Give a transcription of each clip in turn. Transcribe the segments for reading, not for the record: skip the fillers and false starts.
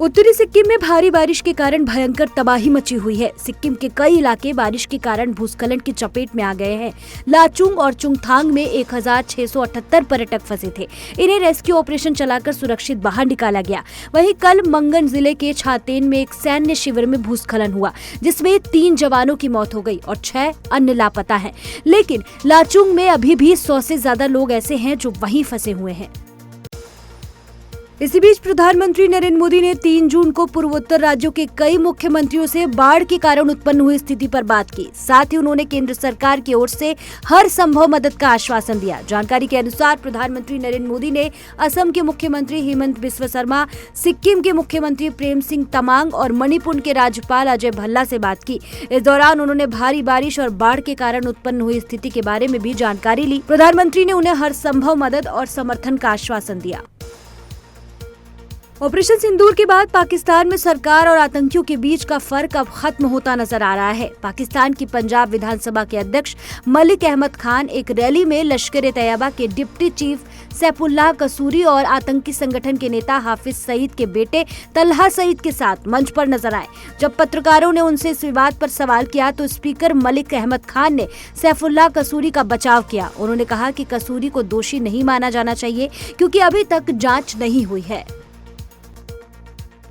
उत्तरी सिक्किम में भारी बारिश के कारण भयंकर तबाही मची हुई है। सिक्किम के कई इलाके बारिश के कारण भूस्खलन की चपेट में आ गए हैं। लाचुंग और चुंगथांग में 1678 पर्यटक फंसे थे। इन्हें रेस्क्यू ऑपरेशन चलाकर सुरक्षित बाहर निकाला गया। वहीं कल मंगन जिले के छातेन में एक सैन्य शिविर में भूस्खलन हुआ, जिसमें 3 जवानों की मौत हो गई और 6 अन्य लापता हैं। लेकिन लाचुंग में अभी भी 100 से ज्यादा लोग ऐसे हैं जो वहीं फंसे हुए हैं। इसी बीच प्रधानमंत्री नरेंद्र मोदी ने 3 जून को पूर्वोत्तर राज्यों के कई मुख्यमंत्रियों से बाढ़ के कारण उत्पन्न हुई स्थिति पर बात की। साथ ही उन्होंने केंद्र सरकार की ओर से हर संभव मदद का आश्वासन दिया। जानकारी के अनुसार प्रधानमंत्री नरेंद्र मोदी ने असम के मुख्यमंत्री हेमंत बिस्वा शर्मा, सिक्किम के मुख्यमंत्री प्रेम सिंह तमांग और मणिपुर के राज्यपाल अजय भल्ला से बात की। इस दौरान उन्होंने भारी बारिश और बाढ़ के कारण उत्पन्न हुई स्थिति के बारे में भी जानकारी ली। प्रधानमंत्री ने उन्हें हर संभव मदद और समर्थन का आश्वासन दिया। ऑपरेशन सिंदूर के बाद पाकिस्तान में सरकार और आतंकियों के बीच का फर्क अब खत्म होता नजर आ रहा है। पाकिस्तान की पंजाब विधानसभा के अध्यक्ष मलिक अहमद खान एक रैली में लश्कर-ए-तैयबा के डिप्टी चीफ सैफुल्लाह कसूरी और आतंकी संगठन के नेता हाफिज सईद के बेटे तलहा सईद के साथ मंच पर नजर आए। जब पत्रकारों ने उनसे इस विवाद पर सवाल किया तो स्पीकर मलिक अहमद खान ने सैफुल्लाह कसूरी का बचाव किया। उन्होंने कहा कि कसूरी को दोषी नहीं माना जाना चाहिए क्योंकि अभी तक जांच नहीं हुई है।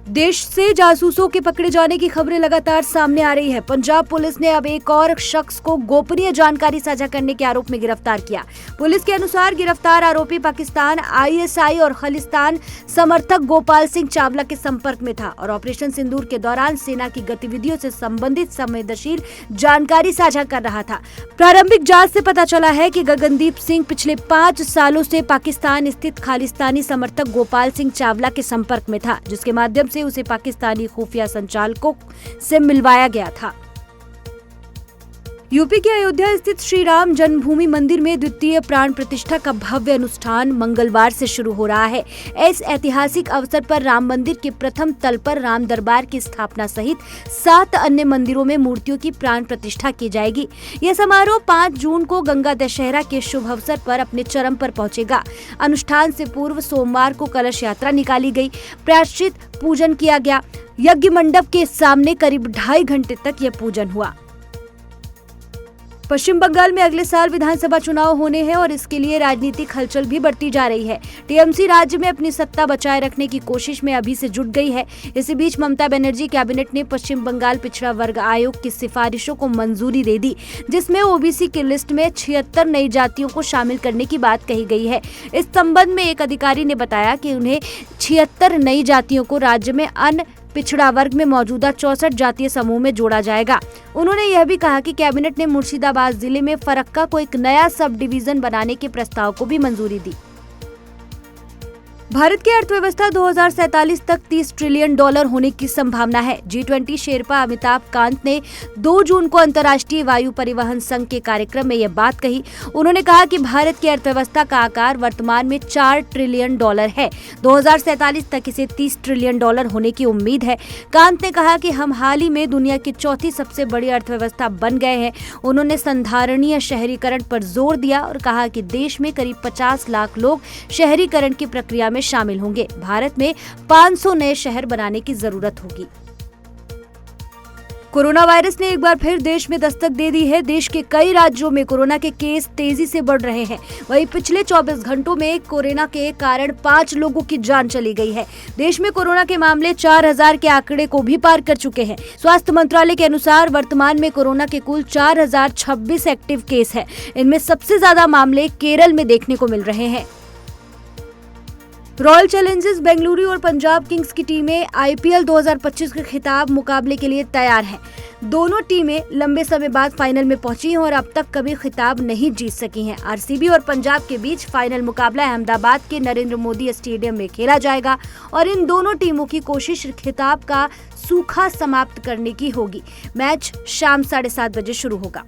देश से जासूसों के पकड़े जाने की खबरें लगातार सामने आ रही है। पंजाब पुलिस ने अब एक और शख्स को गोपनीय जानकारी साझा करने के आरोप में गिरफ्तार किया। पुलिस के अनुसार गिरफ्तार आरोपी पाकिस्तान आईएसआई और खालिस्तान समर्थक गोपाल सिंह चावला के संपर्क में था और ऑपरेशन सिंदूर के दौरान सेना की गतिविधियों से संबंधित संवेदनशील जानकारी साझा कर रहा था। प्रारंभिक जांच से पता चला है कि गगनदीप सिंह पिछले 5 सालों से पाकिस्तान स्थित खालिस्तानी समर्थक गोपाल सिंह चावला के संपर्क में था, जिसके माध्यम से उसे पाकिस्तानी खुफिया संचालकों से मिलवाया गया था। यूपी के अयोध्या स्थित श्री राम जन्मभूमि मंदिर में द्वितीय प्राण प्रतिष्ठा का भव्य अनुष्ठान मंगलवार से शुरू हो रहा है। इस ऐतिहासिक अवसर पर राम मंदिर के प्रथम तल पर राम दरबार की स्थापना सहित 7 अन्य मंदिरों में मूर्तियों की प्राण प्रतिष्ठा की जाएगी। यह समारोह 5 जून को गंगा दशहरा के शुभ अवसर पर अपने चरम पर पहुंचेगा। अनुष्ठान से पूर्व सोमवार को कलश यात्रा निकाली गई, प्रायश्चित पूजन किया गया। यज्ञ मंडप के सामने करीब 2.5 घंटे तक यह पूजन हुआ। पश्चिम बंगाल में अगले साल विधानसभा चुनाव होने हैं और इसके लिए राजनीतिक हलचल भी बढ़ती जा रही है। टीएमसी राज्य में अपनी सत्ता बचाए रखने की कोशिश में अभी से जुट गई है। इसी बीच ममता बनर्जी कैबिनेट ने पश्चिम बंगाल पिछड़ा वर्ग आयोग की सिफारिशों को मंजूरी दे दी, जिसमें ओबीसी की लिस्ट में 76 नई जातियों को शामिल करने की बात कही गई है। इस संबंध में एक अधिकारी ने बताया कि उन्हें 76 नई जातियों को राज्य में अन्य पिछड़ा वर्ग में मौजूदा 64 जातीय समूह में जोड़ा जाएगा। उन्होंने यह भी कहा कि कैबिनेट ने मुर्शिदाबाद जिले में फरक्का को एक नया सब डिवीजन बनाने के प्रस्ताव को भी मंजूरी दी। भारत की अर्थव्यवस्था 2047 तक $30 ट्रिलियन होने की संभावना है। G20 शेरपा अमिताभ कांत ने 2 जून को अंतर्राष्ट्रीय वायु परिवहन संघ के कार्यक्रम में यह बात कही। उन्होंने कहा कि भारत की अर्थव्यवस्था का आकार वर्तमान में $4 ट्रिलियन है। 2047 तक इसे $30 ट्रिलियन होने की उम्मीद है। कांत ने कहा कि हम हाल ही में दुनिया की 4थी सबसे बड़ी अर्थव्यवस्था बन गए हैं। उन्होंने संधारणीय शहरीकरण पर जोर दिया और कहा कि देश में करीब 50 लाख लोग शहरीकरण की प्रक्रिया में शामिल होंगे। भारत में 500 नए शहर बनाने की जरूरत होगी। कोरोना वायरस ने एक बार फिर देश में दस्तक दे दी है। देश के कई राज्यों में कोरोना के केस तेजी से बढ़ रहे हैं। वहीं पिछले 24 घंटों में कोरोना के कारण 5 लोगों की जान चली गई है। देश में कोरोना के मामले 4000 के आंकड़े को भी पार कर चुके हैं। स्वास्थ्य मंत्रालय के अनुसार वर्तमान में कोरोना के कुल 4026 एक्टिव केस है। इनमें सबसे ज्यादा मामले केरल में देखने को मिल रहे हैं। रॉयल चैलेंजर्स बेंगलुरु और पंजाब किंग्स की टीमें आईपीएल 2025 के खिताब मुकाबले के लिए तैयार हैं। दोनों टीमें लंबे समय बाद फाइनल में पहुंची हैं और अब तक कभी खिताब नहीं जीत सकी हैं। आरसीबी और पंजाब के बीच फाइनल मुकाबला अहमदाबाद के नरेंद्र मोदी स्टेडियम में खेला जाएगा और इन दोनों टीमों की कोशिश खिताब का सूखा समाप्त करने की होगी। मैच शाम 7:30 बजे शुरू होगा।